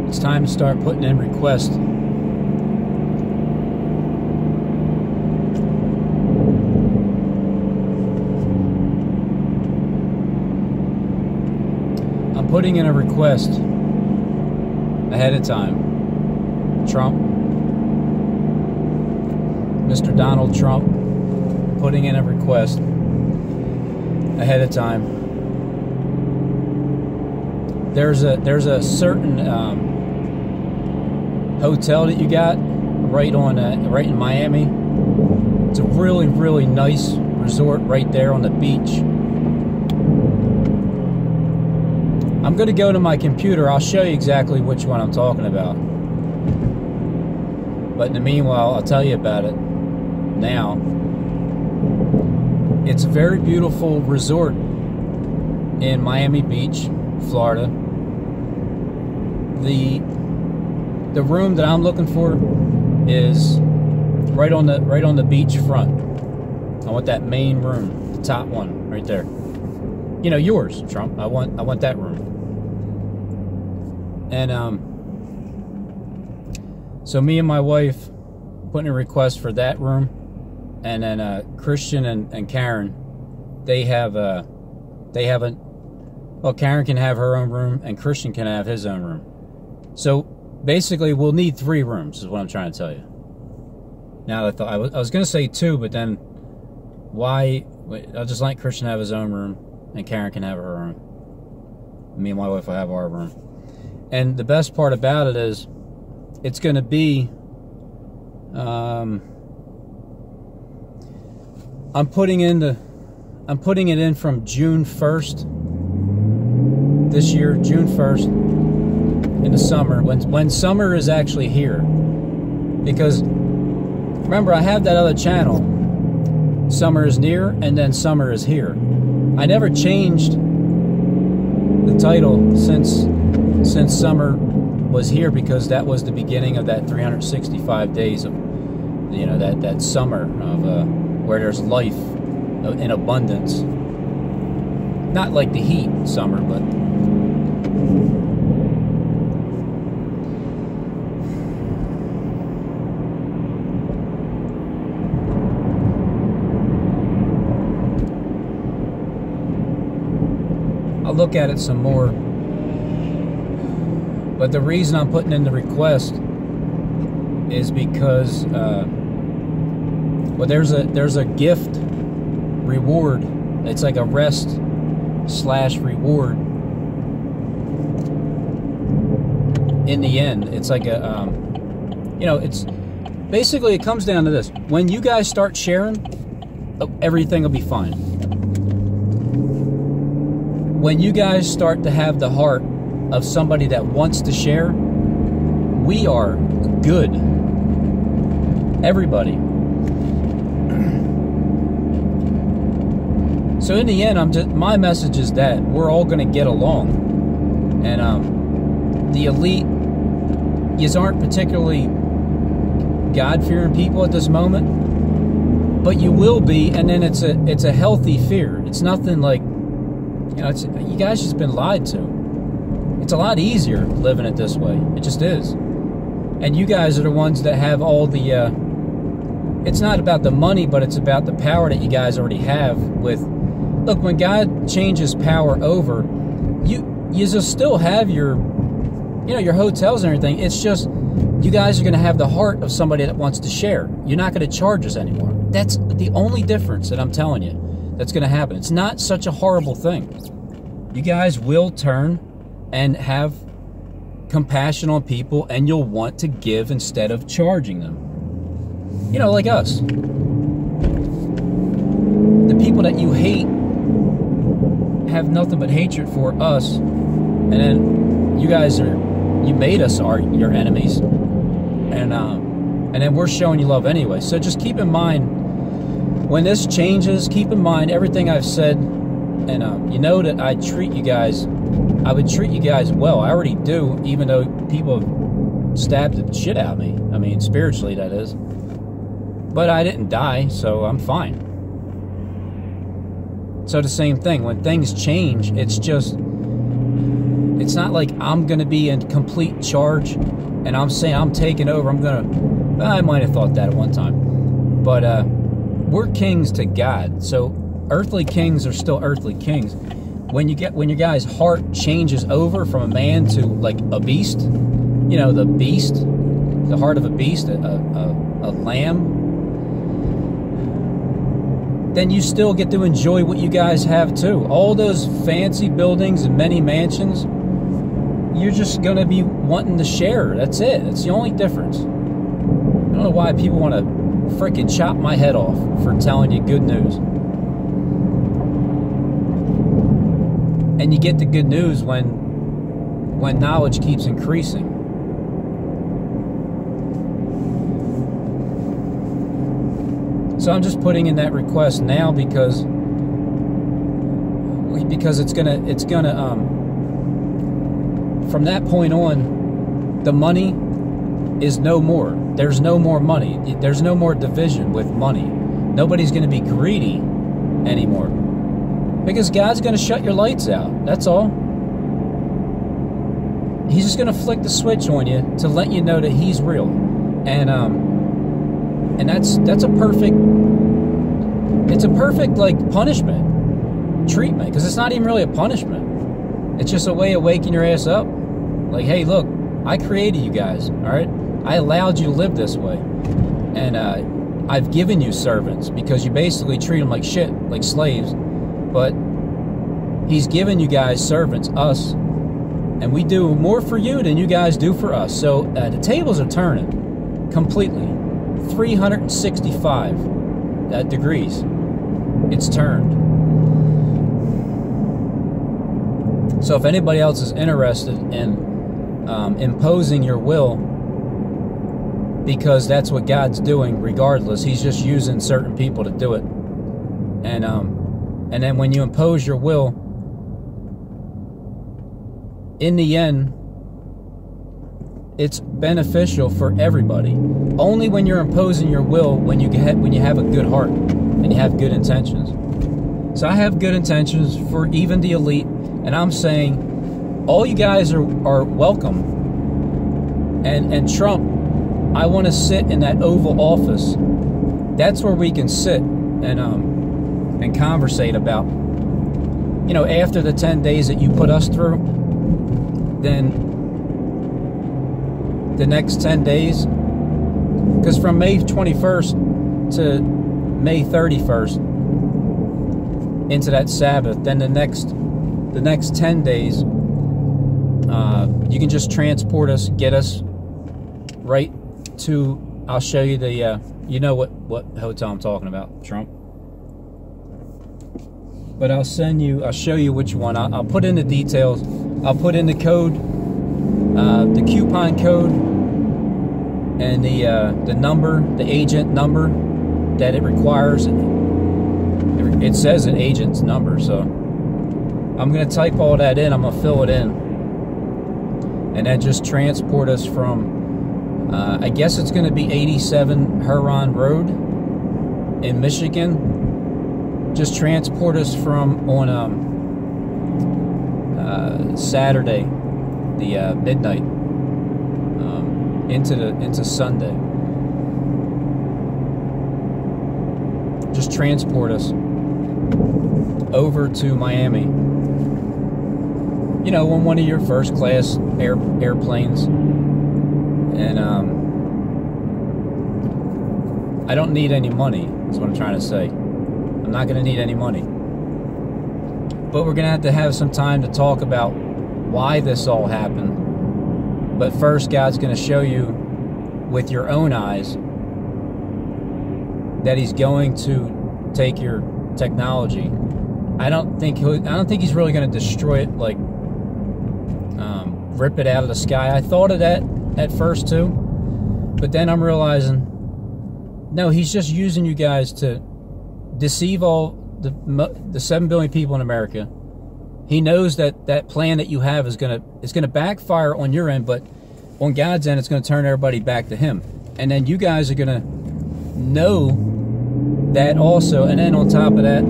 It's time to start putting in requests. I'm putting in a request ahead of time. Trump, Mr. Donald Trump, putting in a request ahead of time. There's a certain hotel that you got right in Miami. It's a really, really nice resort right there on the beach. I'm going to go to my computer. I'll show you exactly which one I'm talking about. But in the meanwhile, I'll tell you about it now. It's a very beautiful resort in Miami Beach, Florida. The room that I'm looking for is right on the beach front. I want that main room, the top one right there. You know, yours, Trump. I want that room. And so me and my wife putting a request for that room, and then Christian and Karen, they have well, Karen can have her own room and Christian can have his own room. So basically, we'll need 3 rooms, is what I'm trying to tell you. Now I thought I was going to say 2, but then why? I'll just let Christian have his own room and Karen can have her own. Me and my wife will have our room. And the best part about it is, it's going to be. I'm putting it in from June 1st this year, June 1st, in the summer, when summer is actually here. Because remember, I have that other channel, Summer is Near, and then Summer is Here. I never changed the title since summer was here, because that was the beginning of that 365 days of, you know, that summer of where there's life in abundance. Not like the heat summer, but I'll look at it some more. But the reason I'm putting in the request is because well, there's a gift reward. It's like a rest/reward. In the end, it's like a you know, it's basically, it comes down to this: when you guys start sharing, everything will be fine. When you guys start to have the heart of somebody that wants to share, we are good. Everybody. So in the end, my message is that we're all going to get along. And the elite, you aren't particularly God-fearing people at this moment, but you will be, and then it's a healthy fear. It's nothing like, you know, you guys just been lied to. It's a lot easier living it this way. It just is. And you guys are the ones that have all the, it's not about the money, but it's about the power that you guys already have with, look, when God changes power over, you just still have your, you know, your hotels and everything. It's just, you guys are going to have the heart of somebody that wants to share. You're not going to charge us anymore. That's the only difference that I'm telling you that's going to happen. It's not such a horrible thing. You guys will turn and have compassion on people, and you'll want to give instead of charging them. You know, like us. The people that you hate have nothing but hatred for us, and then you guys you made us your enemies, and then we're showing you love anyway. So just keep in mind, when this changes, keep in mind everything I've said, and you know that I would treat you guys well. I already do, even though people have stabbed the shit out of me. I mean, spiritually, that is. But I didn't die, so I'm fine. So the same thing, when things change, it's just, It's not like I'm going to be in complete charge and I'm saying I'm taking over. I might have thought that at one time. But we're kings to God. So earthly kings are still earthly kings. When your guy's heart changes over from a man to like a beast, you know, the beast, the heart of a beast, a lamb, then you still get to enjoy what you guys have too. All those fancy buildings and many mansions, you're just going to be wanting to share. That's it. That's the only difference. I don't know why people want to freaking chop my head off for telling you good news. And you get the good news when knowledge keeps increasing. So I'm just putting in that request now because it's gonna from that point on, the money is no more. There's no more money. There's no more division with money. Nobody's gonna be greedy anymore. Because God's going to shut your lights out. That's all. He's just going to flick the switch on you to let you know that He's real. And that's a perfect, it's a perfect like punishment, treatment. Because it's not even really a punishment. It's just a way of waking your ass up. Like, hey, look, I created you guys, all right? I allowed you to live this way. And I've given you servants because you basically treat them like shit, like slaves. But He's given you guys servants, us, and we do more for you than you guys do for us. So the tables are turning completely. 365 degrees. It's turned. So if anybody else is interested in imposing your will, because that's what God's doing regardless, He's just using certain people to do it. And then when you impose your will, in the end, it's beneficial for everybody. Only when you're imposing your will, when you have a good heart and you have good intentions. So I have good intentions for even the elite, and I'm saying all you guys are welcome. And Trump, I want to sit in that Oval Office. That's where we can sit and conversate about, you know, after the 10 days that you put us through, then the next 10 days, because from May 21st to May 31st into that Sabbath, then the next 10 days, you can just transport us, get us right to, I'll show you the, you know what hotel I'm talking about, Trump. But I'll show you which one. I'll put in the details. I'll put in the code, the coupon code, and the number, the agent number that it requires. It says an agent's number, so I'm going to type all that in. I'm going to fill it in. And then just transport us from, I guess it's going to be 87 Huron Road in Michigan. Just transport us from on Saturday, the midnight, into Sunday. Just transport us over to Miami. You know, on one of your first class airplanes, and I don't need any money. Is what I'm trying to say. I'm not going to need any money. But we're going to have some time to talk about why this all happened. But first, God's going to show you with your own eyes that He's going to take your technology. I don't think He's really going to destroy it, like rip it out of the sky. I thought of that at first too, but then I'm realizing, no, He's just using you guys to deceive all the 7 billion people in America. He knows that plan that you have is gonna backfire on your end, but on God's end, it's gonna turn everybody back to Him. And then you guys are gonna know that also. And then on top of that,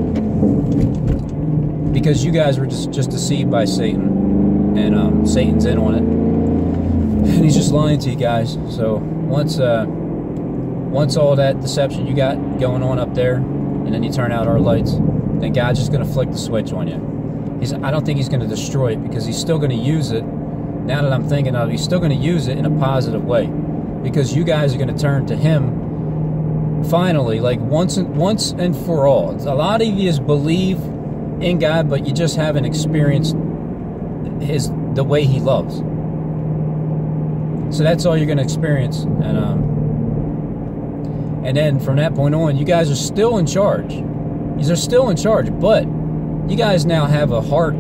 because you guys were just deceived by Satan, and Satan's in on it, and he's just lying to you guys. So once all that deception you got going on up there, and then you turn out our lights, then God's just going to flick the switch on you. I don't think he's going to destroy it, because he's still going to use it. Now that I'm thinking of it, he's still going to use it in a positive way, because you guys are going to turn to him finally, like once and for all. A lot of you believe in God, but you just haven't experienced the way he loves. So that's all you're going to experience, and then from that point on, you guys are still in charge. You're still in charge, but you guys now have a heart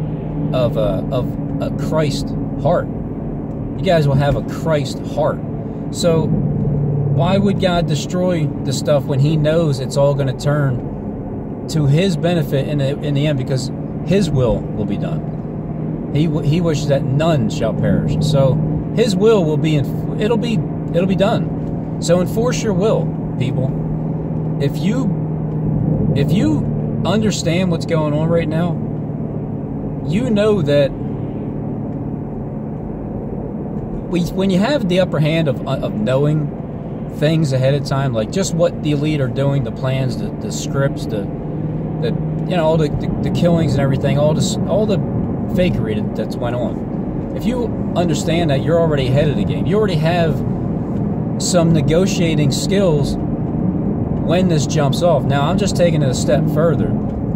of a Christ heart. You guys will have a Christ heart. So why would God destroy the stuff when he knows it's all going to turn to his benefit in the end, because his will be done. He wishes that none shall perish. So his will be it'll be done. So enforce your will, people. If you understand what's going on right now, you know that when you have the upper hand of knowing things ahead of time, like just what the elite are doing, the plans, the scripts, all the killings and everything, all the fakery that's went on. If you understand that, you're already ahead of the game. You already have some negotiating skills when this jumps off. Now, I'm just taking it a step further.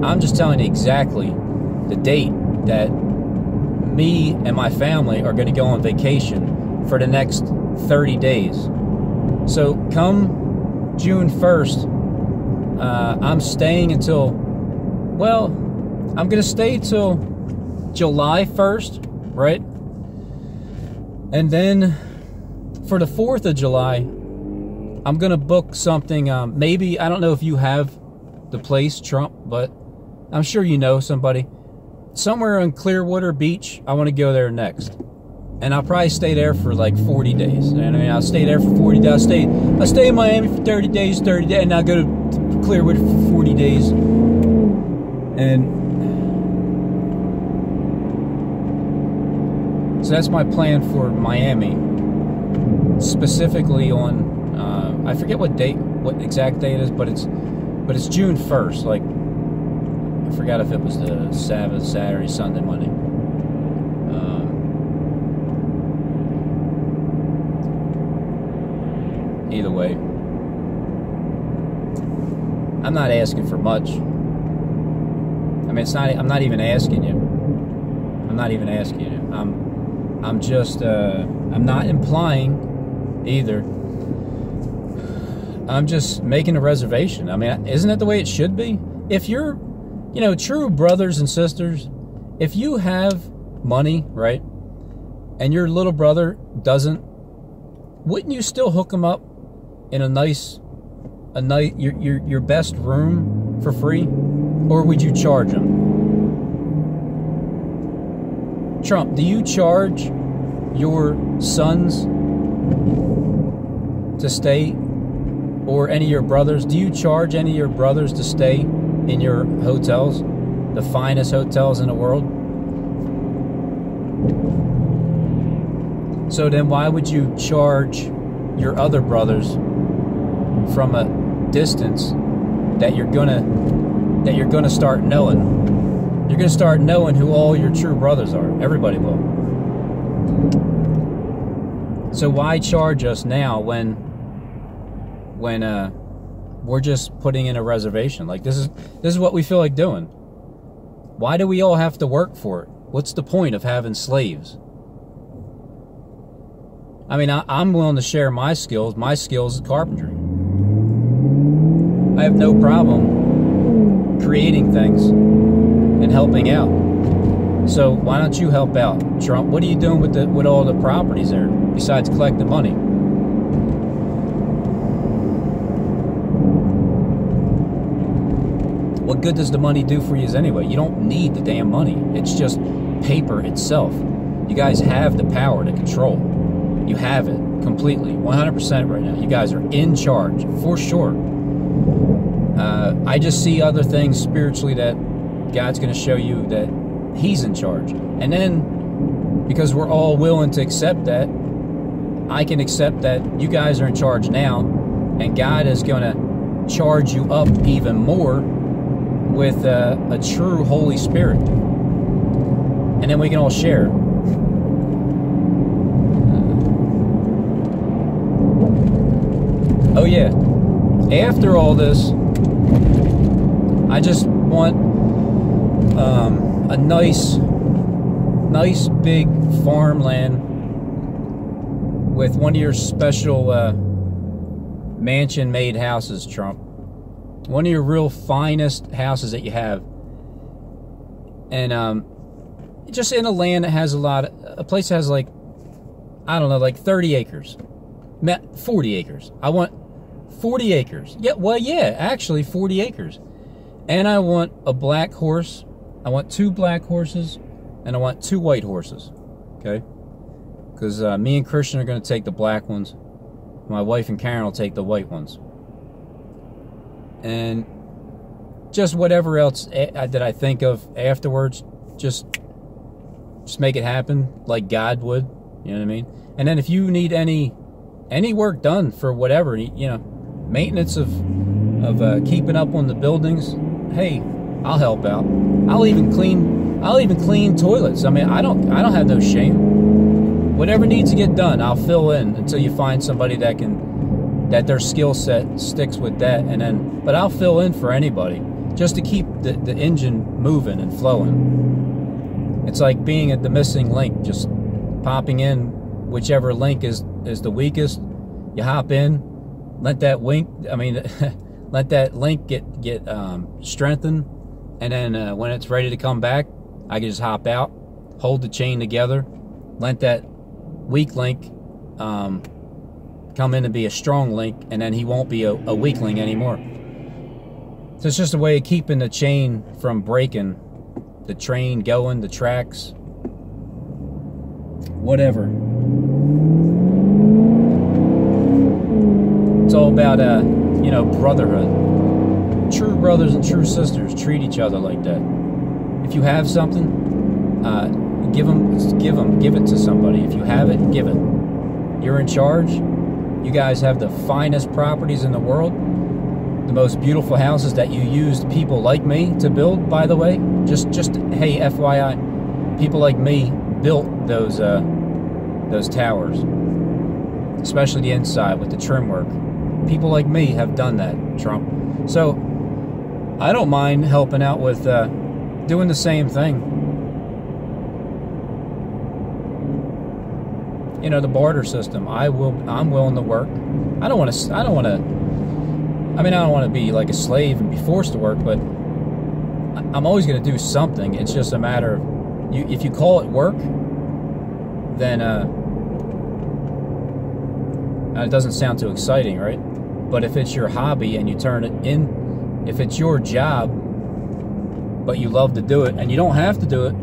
I'm just telling you exactly the date that me and my family are going to go on vacation for the next 30 days. So come June 1st, I'm staying until, I'm going to stay till July 1st, right? And then for the 4th of July, I'm going to book something. Maybe, I don't know if you have the place, Trump, but I'm sure you know somebody. Somewhere on Clearwater Beach, I want to go there next. And I'll probably stay there for like 40 days. And I mean, I'll stay there for 40 days. I'll stay in Miami for 30 days, and I'll go to Clearwater for 40 days. And so that's my plan for Miami. Specifically on, I forget what exact date it is, but it's June 1st. Like, I forgot if it was the Sabbath, Saturday, Sunday, Monday. Either way, I'm not asking for much. I mean, it's not. I'm not even asking you. I'm not even asking you. I'm just. I'm not implying either. I'm just making a reservation. I mean, isn't that the way it should be? If you're, true brothers and sisters, if you have money, right, and your little brother doesn't, wouldn't you still hook him up in your best room for free? Or would you charge him? Trump, do you charge your sons to stay, or any of your brothers? Do you charge any of your brothers to stay in your hotels, the finest hotels in the world? So then why would you charge your other brothers from a distance that you're gonna start knowing? You're gonna start knowing who all your true brothers are. Everybody will. So why charge us now when we're just putting in a reservation? Like, this is what we feel like doing. Why do we all have to work for it? What's the point of having slaves? I mean, I'm willing to share my skills. My skills is carpentry. I have no problem creating things and helping out. So why don't you help out, Trump? What are you doing with all the properties there besides collecting money? What good does the money do for you anyway? You don't need the damn money. It's just paper itself. You guys have the power to control. You have it completely, 100% right now. You guys are in charge, for sure. I just see other things spiritually that God's going to show you that He's in charge. And then because we're all willing to accept that. I can accept that you guys are in charge now, and God is going to charge you up even more with a true Holy Spirit. And then we can all share. Oh yeah, after all this, I just want a nice big farmland with one of your special mansion-made houses, Trump. One of your real finest houses that you have. And just in a land that has a place that has like, I don't know, like 30 acres. 40 acres. I want 40 acres. Yeah, well, yeah, actually 40 acres. And I want a black horse. I want 2 black horses. And I want 2 white horses. Okay? Because me and Christian are going to take the black ones. My wife and Karen will take the white ones. And just whatever else that I think of afterwards, just make it happen like God would. You know what I mean? And then if you need any work done for whatever, you know, maintenance of keeping up on the buildings, hey, I'll help out. I'll even clean toilets. I mean, I don't have no shame. Whatever needs to get done, I'll fill in until you find somebody that their skill set sticks with that, and then, but I'll fill in for anybody just to keep the engine moving and flowing. It's like being at the missing link, just popping in whichever link is the weakest. You hop in, let that link get strengthened, and then when it's ready to come back, I can just hop out, hold the chain together, let that weak link come in to be a strong link, and then he won't be a weakling anymore. So it's just a way of keeping the chain from breaking, the train going, the tracks, whatever. It's all about you know, brotherhood. True brothers and true sisters treat each other like that. If you have something, give it to somebody. If you have it, give it. You're in charge. You guys have the finest properties in the world, the most beautiful houses that you used people like me to build, by the way. Just hey, FYI, people like me built those towers, especially the inside with the trim work. People like me have done that, Trump. So I don't mind helping out with doing the same thing. You know, the barter system. I'm willing to work. I don't want to be like a slave and be forced to work, but I'm always going to do something. It's just a matter of if you call it work, then it doesn't sound too exciting, right? But if it's your hobby and you turn it in, if it's your job, but you love to do it, and you don't have to do it,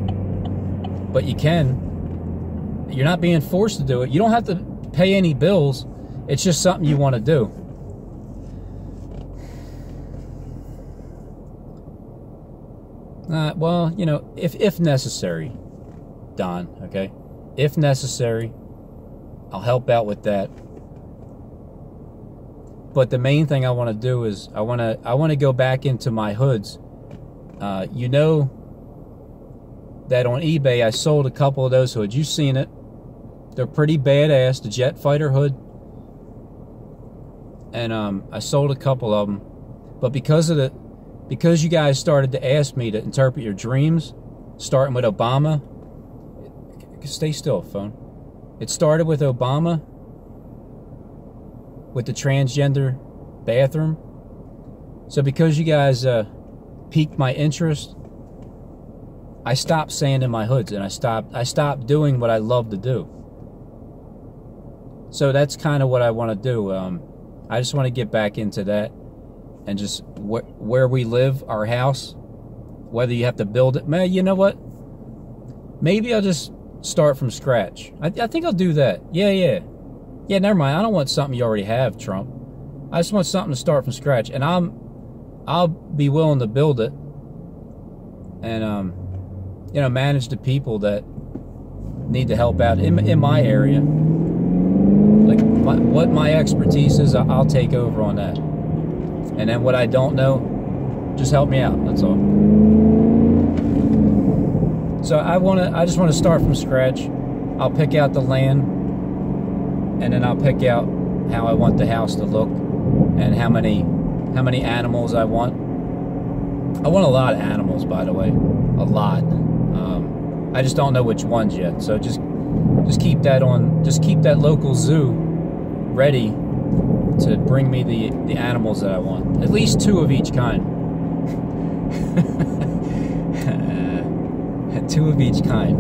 but you can. You're not being forced to do it. You don't have to pay any bills. It's just something you want to do. Well, you know, if necessary, Don, okay? If necessary, I'll help out with that. But the main thing I want to do is I want to go back into my hoods. You know that on eBay I sold a couple of those hoods. You've seen it. They're pretty badass, the jet fighter hood. And I sold a couple of them. But because you guys started to ask me to interpret your dreams, starting with Obama. Stay still, phone. It started with Obama, with the transgender bathroom. So because you guys piqued my interest, I stopped sanding my hoods, and I stopped doing what I love to do. So that's kind of what I want to do. I just want to get back into that, and just where we live, our house, whether you have to build it. Man, you know what? Maybe I'll just start from scratch. I think I'll do that. Yeah, never mind. I don't want something you already have, Trump. I just want something to start from scratch, and I'll be willing to build it, and you know, manage the people that need to help out in my area. Like what my expertise is, I'll take over on that. And then what I don't know, just help me out. That's all. So I just want to start from scratch. I'll pick out the land, and then I'll pick out how I want the house to look, and how many animals I want. I want a lot of animals, by the way, a lot. I just don't know which ones yet. So just keep that local zoo ready to bring me the animals that I want. At least 2 of each kind. 2 of each kind.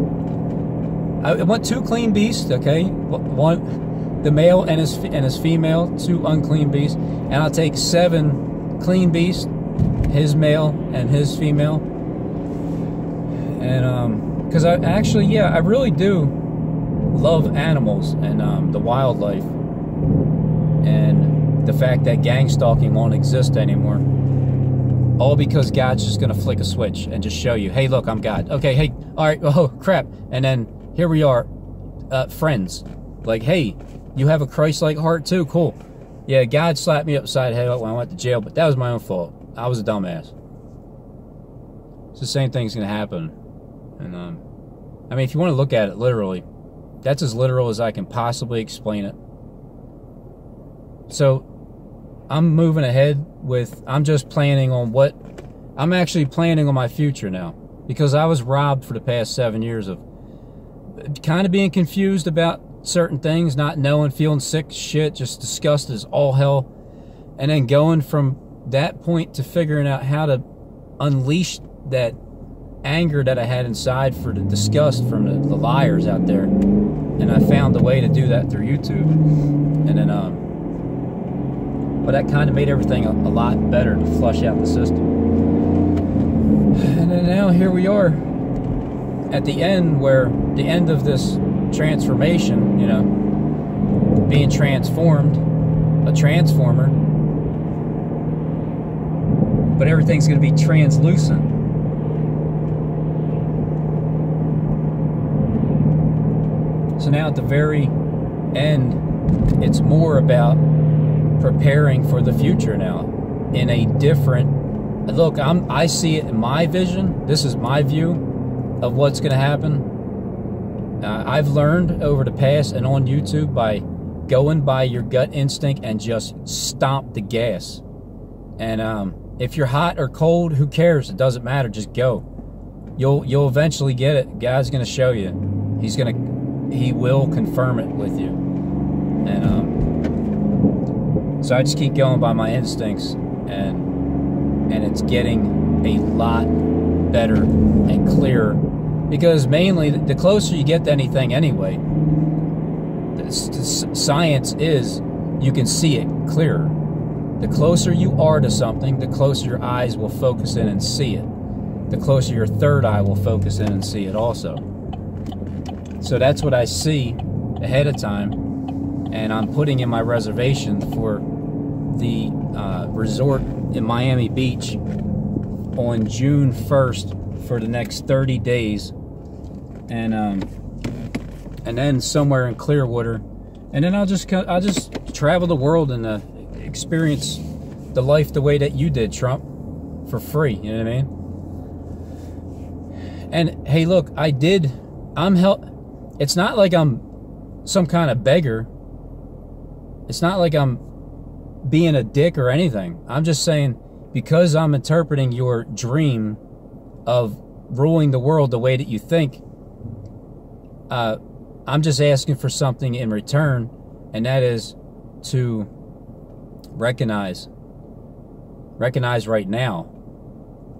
I want 2 clean beasts, okay? One, the male and his female, 2 unclean beasts, and I'll take 7 clean beasts, his male and his female, and because I really do love animals and the wildlife, and the fact that gang stalking won't exist anymore. All because God's just going to flick a switch and just show you, hey, look, I'm God. Okay, hey, all right, oh, crap. And then here we are, friends. Like, hey, you have a Christ-like heart too? Cool. Yeah, God slapped me upside the head when I went to jail, but that was my own fault. I was a dumbass. It's the same thing's going to happen. And, I mean, if you want to look at it literally, that's as literal as I can possibly explain it. So, I'm moving ahead with, I'm actually planning on my future now. Because I was robbed for the past 7 years of kind of being confused about certain things, not knowing, feeling sick as shit, just disgusted as all hell. And then going from that point to figuring out how to unleash that anger that I had inside for the disgust from the liars out there. And I found a way to do that through YouTube. And then, but that kind of made everything a lot better to flush out the system. And then now here we are at the end, where the end of this transformation, you know, being transformed, a transformer, but everything's going to be translucent. So now at the very end, it's more about preparing for the future now in a different look. I see it in my vision. This is my view of what's going to happen. I've learned over the past and on YouTube by going by your gut instinct and just stomp the gas. And if you're hot or cold, who cares? It doesn't matter. Just go. You'll eventually get it. God's going to show you. He will confirm it with you. And so I just keep going by my instincts, and it's getting a lot better and clearer, because mainly the closer you get to anything anyway, science is you can see it clearer. The closer you are to something, the closer your eyes will focus in and see it. The closer your third eye will focus in and see it also. So that's what I see ahead of time, and I'm putting in my reservation for the resort in Miami Beach on June 1st for the next 30 days, and then somewhere in Clearwater, and then I'll just travel the world and experience the life the way that you did, Trump, for free. You know what I mean? And hey, look, it's not like I'm some kind of beggar. It's not like I'm being a dick or anything. I'm just saying, because I'm interpreting your dream of ruling the world the way that you think, I'm just asking for something in return, and that is to recognize right now.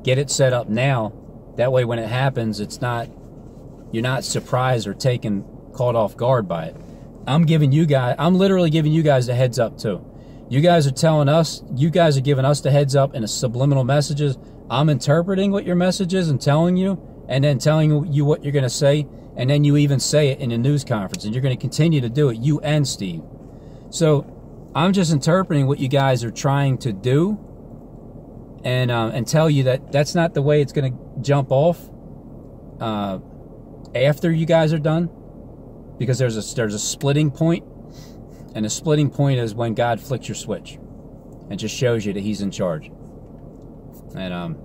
Get it set up now. That way when it happens, you're not surprised or caught off guard by it. I'm literally giving you guys the heads up too. You guys are giving us the heads up in a subliminal messages. I'm interpreting what your message is and telling you, and then telling you what you're going to say, and then you even say it in a news conference, and you're going to continue to do it, you and Steve. So I'm just interpreting what you guys are trying to do, and tell you that that's not the way it's going to jump off after you guys are done. because there's a splitting point, and the splitting point is when God flicks your switch and just shows you that He's in charge, and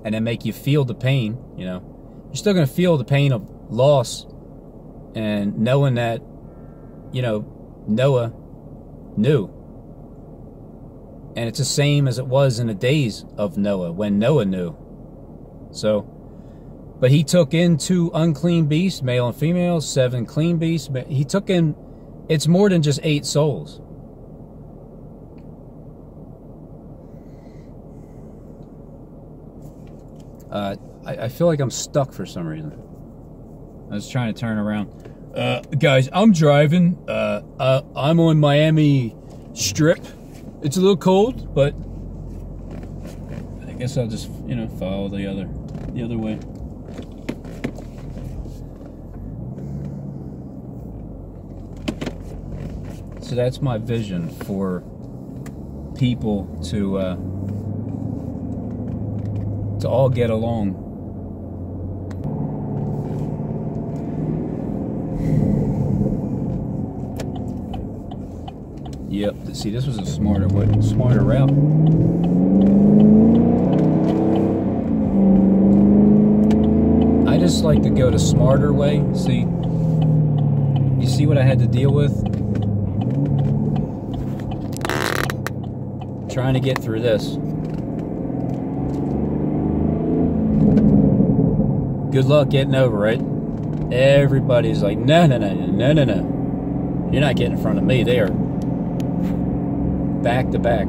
then make you feel the pain. You know, you're still gonna feel the pain of loss, and knowing that, you know, Noah knew. And it's the same as it was in the days of Noah, when Noah knew. So, but he took in 2 unclean beasts, male and female, 7 clean beasts. He took in, it's more than just 8 souls. I feel like I'm stuck for some reason. I was trying to turn around. Guys, I'm driving. I'm on Miami Strip. It's a little cold, but I guess I'll just, you know, follow the other way. So that's my vision for people to all get along. Yep. See, this was a smarter route. I just like to go the smarter way. See, you see what I had to deal with? Trying to get through this. Good luck getting over it. Everybody's like, no. You're not getting in front of me. They are back to back.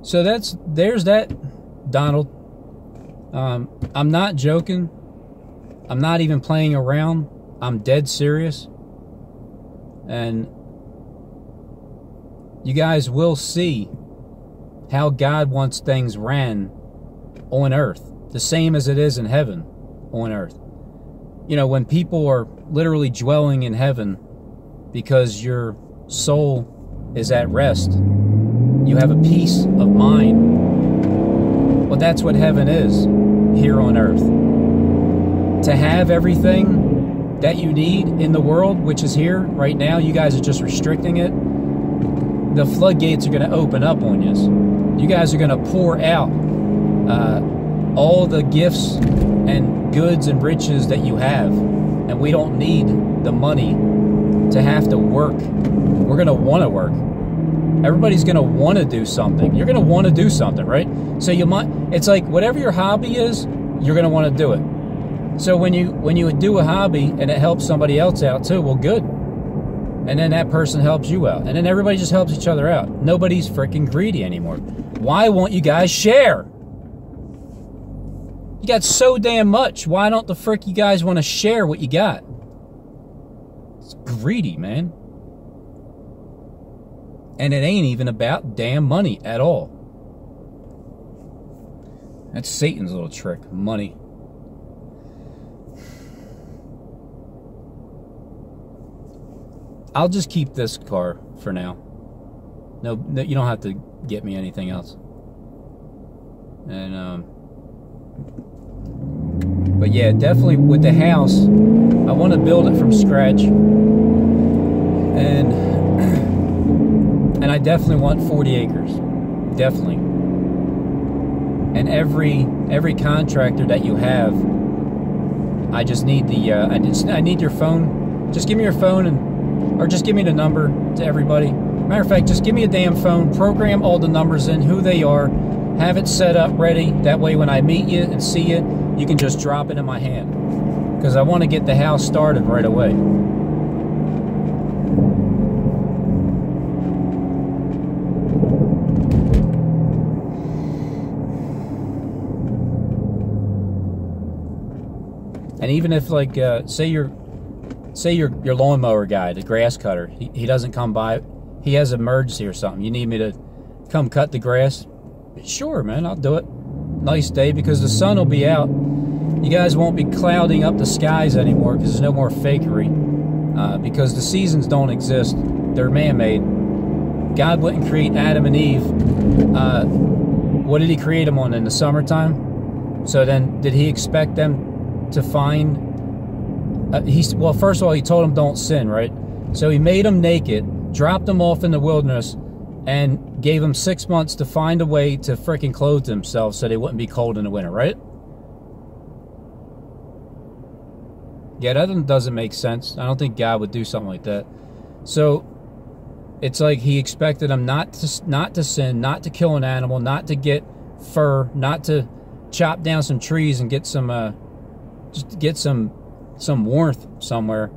So there's that, Donald. I'm not joking. I'm not even playing around. I'm dead serious. And you guys will see how God wants things ran on earth, the same as it is in heaven on earth. You know, when people are literally dwelling in heaven because your soul is at rest, you have a peace of mind. Well, that's what heaven is here on earth. To have everything that you need in the world, which is here right now, you guys are just restricting it. The floodgates are going to open up on you. You guys are going to pour out all the gifts and goods and riches that you have, and we don't need the money to have to work. We're going to want to work. Everybody's going to want to do something. You're going to want to do something, right? So you might, it's like whatever your hobby is, you're going to want to do it. So when you do a hobby and it helps somebody else out too, well, good. And then that person helps you out. And then everybody just helps each other out. Nobody's freaking greedy anymore. Why won't you guys share? You got so damn much. Why don't the frick you guys want to share what you got? It's greedy, man. And it ain't even about damn money at all. That's Satan's little trick, money. I'll just keep this car for now. No, you don't have to get me anything else. And but yeah, definitely with the house, I want to build it from scratch. And I definitely want 40 acres. Definitely. And every contractor that you have, I just need the I need your phone. Just give me your phone or just give me the number to everybody. Matter of fact, just give me a damn phone, program all the numbers in, who they are, have it set up ready. That way when I meet you and see you, you can just drop it in my hand. Because I want to get the house started right away. And even if, like, say your lawnmower guy, the grass cutter, he doesn't come by, he has an emergency or something, you need me to come cut the grass, sure, man, I'll do it. Nice day, because the sun will be out, You guys won't be clouding up the skies anymore because there's no more fakery. Because the seasons don't exist. They're man-made. God wouldn't create Adam and Eve. What did he create them on, in the summertime? So then, did he expect them to find... well, first of all, he told them don't sin, right? So he made them naked, dropped them off in the wilderness, and gave them 6 months to find a way to freaking clothe themselves so they wouldn't be cold in the winter, right? Yeah, that doesn't make sense. I don't think God would do something like that. So it's like he expected them not to sin, not to kill an animal, not to get fur, not to chop down some trees and get some just to get some warmth somewhere.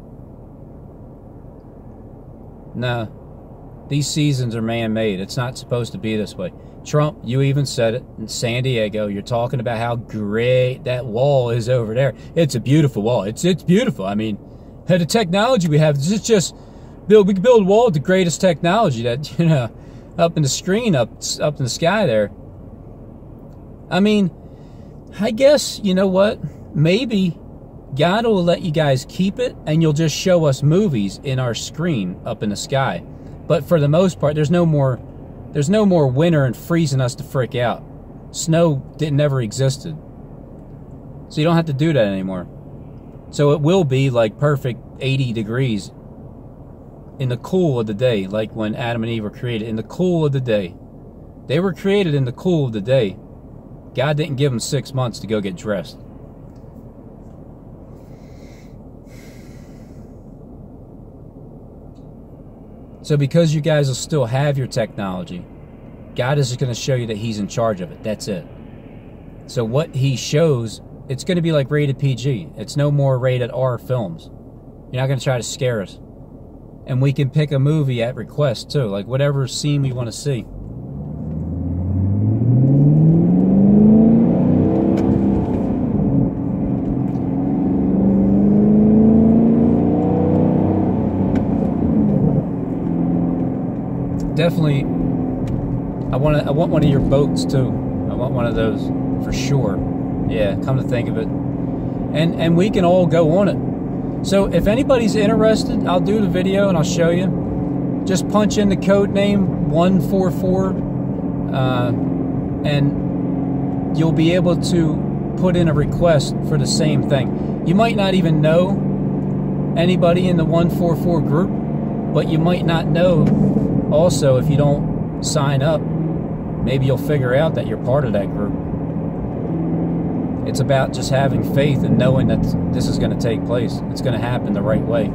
No, these seasons are man-made. It's not supposed to be this way. Trump, you even said it in San Diego. You're talking about how great that wall is over there. It's a beautiful wall. It's beautiful. I mean, the technology we have, it's just we can build a wall with the greatest technology that, you know, up in the screen, up in the sky there. I mean, I guess, you know what? Maybe God will let you guys keep it and you'll just show us movies in our screen up in the sky. But for the most part, there's no more winter and freezing us to freak out. Snow never existed. So you don't have to do that anymore. So it will be like perfect 80 degrees in the cool of the day, like when Adam and Eve were created, in the cool of the day. They were created in the cool of the day. God didn't give them 6 months to go get dressed. So because you guys will still have your technology, God is just going to show you that he's in charge of it. That's it. So what he shows, it's going to be like rated PG. It's no more rated R films. You're not going to try to scare us. And we can pick a movie at request too, like whatever scene we want to see. Definitely, I want one of your boats too. I want one of those for sure. Yeah, come to think of it, and we can all go on it. So if anybody's interested, I'll do the video and I'll show you. Just punch in the code name 144, and you'll be able to put in a request for the same thing. You might not even know anybody in the 144 group, but you might not know. Also, if you don't sign up, maybe you'll figure out that you're part of that group. It's about just having faith and knowing that this is going to take place. It's going to happen the right way.